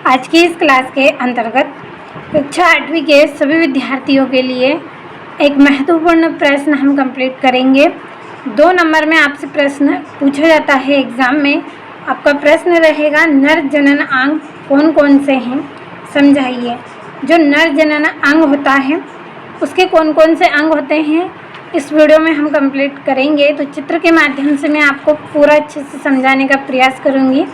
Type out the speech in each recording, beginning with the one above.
आज की इस क्लास के अंतर्गत कक्षा 8वीं के सभी विद्यार्थियों के लिए एक महत्वपूर्ण प्रश्न हम कंप्लीट करेंगे। 2 नंबर में आपसे प्रश्न पूछा जाता है एग्ज़ाम में। आपका प्रश्न रहेगा नर जनन अंग कौन कौन से हैं, समझाइए। जो नर जनन अंग होता है उसके कौन कौन से अंग होते हैं इस वीडियो में हम कंप्लीट करेंगे। तो चित्र के माध्यम से मैं आपको पूरा अच्छे से समझाने का प्रयास करूँगी।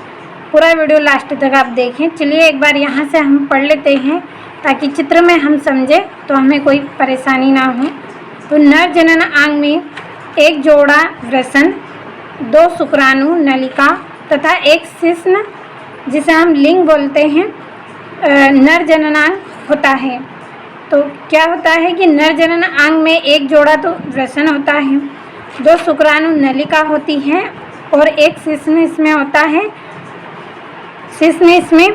पूरा वीडियो लास्ट तक आप देखें। चलिए एक बार यहाँ से हम पढ़ लेते हैं ताकि चित्र में हम समझें तो हमें कोई परेशानी ना हो। तो नर जनन अंग में एक जोड़ा वृषण, 2 शुक्राणु नलिका तथा एक शिश्न जिसे हम लिंग बोलते हैं नर जननांग होता है। तो क्या होता है कि नर जनन अंग में एक जोड़ा तो वृषण होता है, 2 शुक्राणु नलिका होती है और एक शिश्न इसमें होता है। शिश्न इसमें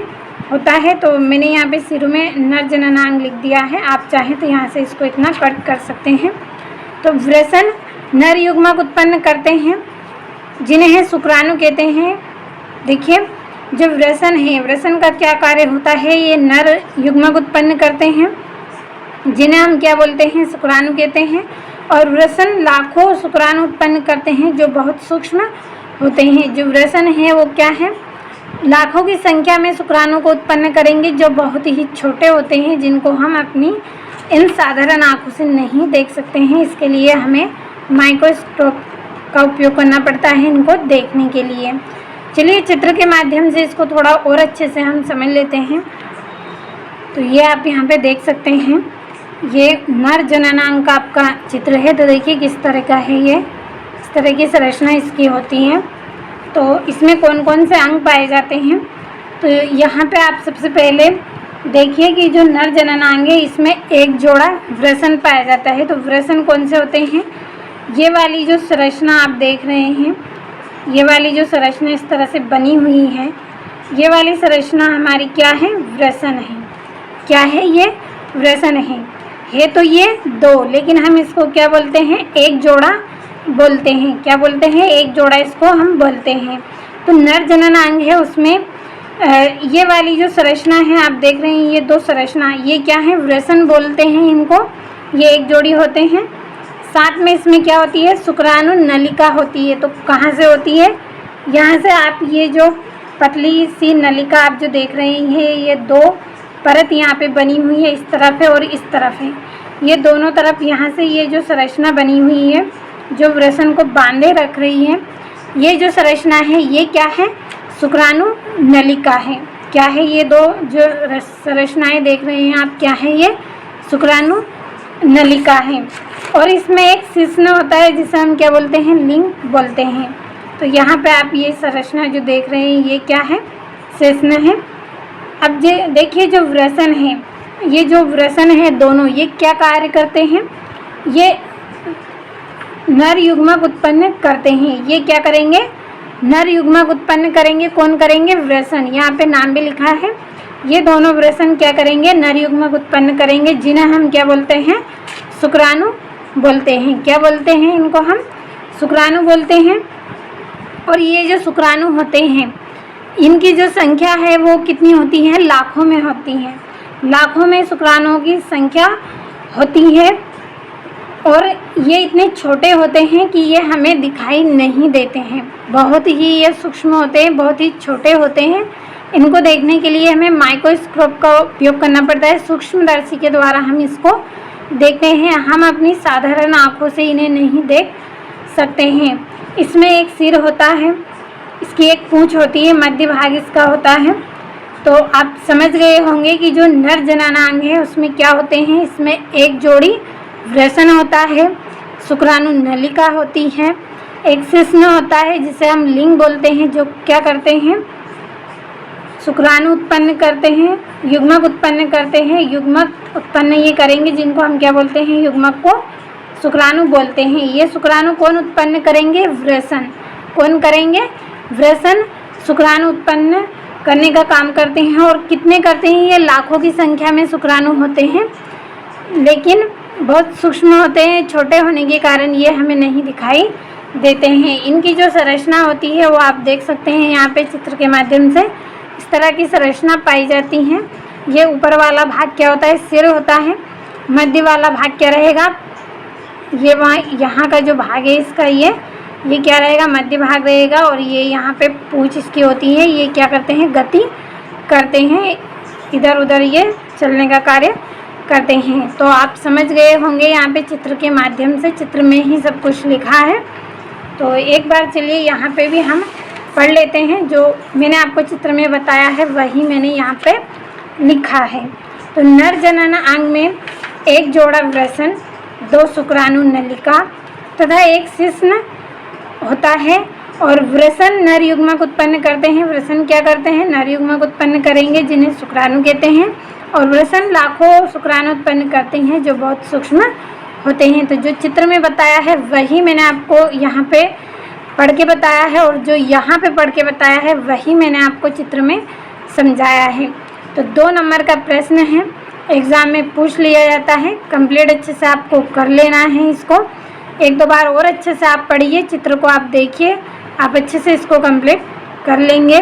होता है तो मैंने यहाँ पे शुरू में नर जननांग लिख दिया है। आप चाहें तो यहाँ से इसको इतना कट कर सकते हैं। तो वृषण नर युग्मक उत्पन्न करते हैं जिन्हें शुक्राणु कहते हैं। देखिए जो वृषण है, वृषण का क्या कार्य होता है, ये नर युग्मक उत्पन्न करते हैं जिन्हें हम क्या बोलते हैं, शुक्राणु कहते हैं। और वृषण लाखों शुक्राणु उत्पन्न करते हैं जो बहुत सूक्ष्म होते हैं। जो वृषण है वो क्या है, लाखों की संख्या में शुक्राणु को उत्पन्न करेंगे जो बहुत ही छोटे होते हैं, जिनको हम अपनी इन साधारण आँखों से नहीं देख सकते हैं। इसके लिए हमें माइक्रोस्कोप का उपयोग करना पड़ता है इनको देखने के लिए। चलिए चित्र के माध्यम से इसको थोड़ा और अच्छे से हम समझ लेते हैं। तो ये आप यहाँ पे देख सकते हैं, ये नर जननांग का आपका चित्र है। तो देखिए किस तरह का है, ये इस तरह की संरचना इसकी होती है। तो इसमें कौन कौन से अंग पाए जाते हैं, तो यहाँ पे आप सबसे पहले देखिए कि जो नर जननांग है इसमें एक जोड़ा वृषण पाया जाता है। तो वृषण कौन से होते हैं, ये वाली जो संरचना आप देख रहे हैं, ये वाली जो संरचना इस तरह से बनी हुई है, ये वाली संरचना हमारी क्या है, वृषण है। क्या है, ये वृषण है तो ये 2, लेकिन हम इसको क्या बोलते हैं, एक जोड़ा बोलते हैं। क्या बोलते हैं, एक जोड़ा इसको हम बोलते हैं। तो नर जननांग है उसमें ये वाली जो संरचना है आप देख रहे हैं, ये 2 संरचना, ये क्या है, वृषण बोलते हैं इनको। ये एक जोड़ी होते हैं। साथ में इसमें क्या होती है, शुक्राणु नलिका होती है। तो कहाँ से होती है, यहाँ से आप ये जो पतली सी नलिका आप जो देख रहे हैं, ये 2 परत यहाँ पे बनी हुई है, इस तरफ है और इस तरफ है। ये दोनों तरफ यहाँ से ये जो संरचना बनी हुई है जो वृषण को बांधे रख रही है, ये जो संरचना है ये क्या है, शुक्राणु नलिका है। क्या है, ये 2 जो संरचनाएं देख रहे हैं आप, क्या है, ये शुक्राणु नलिका है। और इसमें एक शिश्न होता है जिसे हम क्या बोलते हैं, लिंग बोलते हैं। तो यहाँ पे आप ये संरचना जो देख रहे हैं ये क्या है, शिश्न है। अब ये देखिए जो वृषण है, ये जो वृषण है दोनों, ये क्या कार्य करते हैं, ये नर युग्मक उत्पन्न करते हैं। ये क्या करेंगे, नर युग्मक उत्पन्न करेंगे। कौन करेंगे, वृषण। यहाँ पे नाम भी लिखा है। ये दोनों वृषण क्या करेंगे, नर युग्मक उत्पन्न करेंगे जिन्हें हम क्या बोलते हैं, शुक्राणु बोलते हैं। क्या बोलते हैं, इनको हम शुक्राणु बोलते हैं। और ये जो शुक्राणु होते हैं इनकी जो संख्या है वो कितनी होती है, लाखों में होती है। लाखों में शुक्राणुओं की संख्या होती है और ये इतने छोटे होते हैं कि ये हमें दिखाई नहीं देते हैं। बहुत ही ये सूक्ष्म होते हैं, बहुत ही छोटे होते हैं। इनको देखने के लिए हमें माइक्रोस्कोप का उपयोग करना पड़ता है। सूक्ष्मदर्शी के द्वारा हम इसको देखते हैं, हम अपनी साधारण आँखों से इन्हें नहीं देख सकते हैं। इसमें एक सिर होता है, इसकी एक पूँछ होती है, मध्य भाग इसका होता है। तो आप समझ गए होंगे कि जो नर जननांग है उसमें क्या होते हैं, इसमें एक जोड़ी वृषण होता है, शुक्राणु नलिका होती है, एक शिश्न होता है जिसे हम लिंग बोलते हैं, जो क्या करते हैं, शुक्राणु उत्पन्न करते हैं, युग्मक उत्पन्न करते हैं। युग्मक उत्पन्न ये करेंगे जिनको हम क्या बोलते हैं, युग्मक को शुक्राणु बोलते हैं। ये शुक्राणु कौन उत्पन्न करेंगे, वृषण। कौन करेंगे, वृषण शुक्राणु उत्पन्न करने का काम करते हैं। और कितने करते हैं, ये लाखों की संख्या में शुक्राणु होते हैं, लेकिन बहुत सूक्ष्म होते हैं। छोटे होने के कारण ये हमें नहीं दिखाई देते हैं। इनकी जो संरचना होती है वो आप देख सकते हैं यहाँ पे चित्र के माध्यम से। इस तरह की संरचना पाई जाती हैं। ये ऊपर वाला भाग क्या होता है, सिर होता है। मध्य वाला भाग क्या रहेगा, ये वहाँ यहाँ का जो भाग है इसका ये क्या रहेगा, मध्य भाग रहेगा। और ये यहाँ पे पूंछ इसकी होती है। ये क्या करते हैं, गति करते हैं, इधर उधर ये चलने का कार्य करते हैं। तो आप समझ गए होंगे यहाँ पे चित्र के माध्यम से, चित्र में ही सब कुछ लिखा है। तो एक बार चलिए यहाँ पे भी हम पढ़ लेते हैं। जो मैंने आपको चित्र में बताया है वही मैंने यहाँ पे लिखा है। तो नर जनन अंग में एक जोड़ा वृषण, 2 शुक्राणु नलिका तथा एक शिश्न होता है। और वृषण नर युग्मक उत्पन्न करते हैं। वृषण क्या करते हैं, नर युग्मक उत्पन्न करेंगे जिन्हें शुक्राणु कहते हैं। और वृषण लाखों शुक्राणु उत्पन्न करते हैं जो बहुत सूक्ष्म होते हैं। तो जो चित्र में बताया है वही मैंने आपको यहाँ पे पढ़ के बताया है, और जो यहाँ पे पढ़ के बताया है वही मैंने आपको चित्र में समझाया है। तो 2 नंबर का प्रश्न है, एग्ज़ाम में पूछ लिया जाता है। कंप्लीट अच्छे से आपको कर लेना है इसको। 1-2 बार और अच्छे से आप पढ़िए, चित्र को आप देखिए, आप अच्छे से इसको कंप्लीट कर लेंगे।